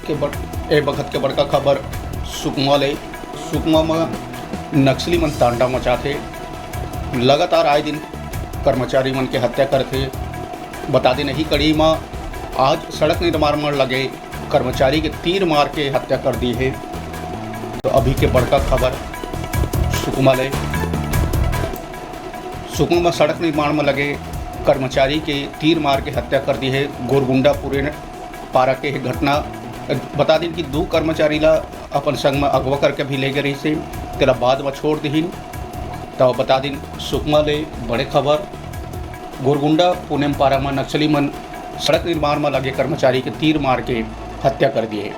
ए बखत के बड़का खबर सुकमा में नक्सली मन तांडा मचाथे। लगातार आए दिन कर्मचारी मन के हत्या करथे। बता दें नहीं कड़ी में आज सड़क निर्माण में लगे कर्मचारी के तीर मार के हत्या कर दी है। तो अभी के बड़का खबर सुकमा में सड़क निर्माण में लगे कर्मचारी के तीर मार के हत्या कर दी है। गोरगुंडा पूरे पारा के घटना। बता दें कि दो कर्मचारी ला अपन संग में अगवा करके भी ले गए रही से तेरा बाद में छोड़ दीन। तो बता दें सुकमा ले बड़े खबर गोरगुंडा पुणे पारा में नक्सली मन सड़क निर्माण में लगे कर्मचारी के तीर मार के हत्या कर दिए।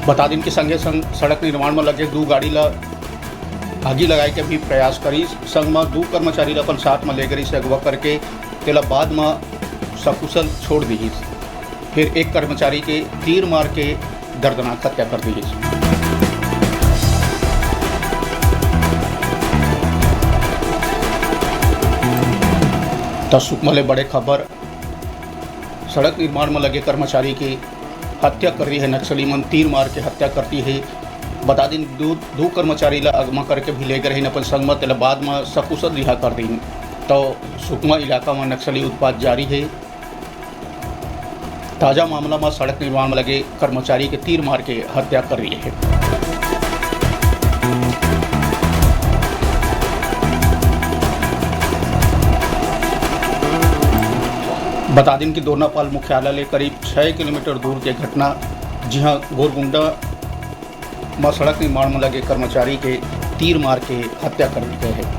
बता दें कि संगे संग सड़क निर्माण में लगे दो गाड़ी ला आगी लगाए के भी प्रयास करी। संग में दो कर्मचारी ला अपन साथ में ले गई से अगवा करके तेला बाद में सकुशल छोड़ दी। फिर एक कर्मचारी के तीर मार के दर्दनाक हत्या कर दी। तो सुकमा ले बड़े खबर सड़क निर्माण में लगे कर्मचारी की हत्या कर रही है। नक्सली मन तीर मार के हत्या करती है। बता दिन दो कर्मचारी ला अगवा करके भी ले गए अपन संग में तेला बाद में सकुशल रिहा कर दी। तो सुकमा इलाका में नक्सली उत्पात जारी है। ताज़ा मामला में सड़क निर्माण में लगे कर्मचारी के तीर मार के हत्या कर रही है। बता दें कि दोनापाल मुख्यालय ले करीब 6 किलोमीटर दूर के घटना, जी हाँ, गोरगुंडा में सड़क निर्माण में लगे कर्मचारी के तीर मार के हत्या कर दी गई है।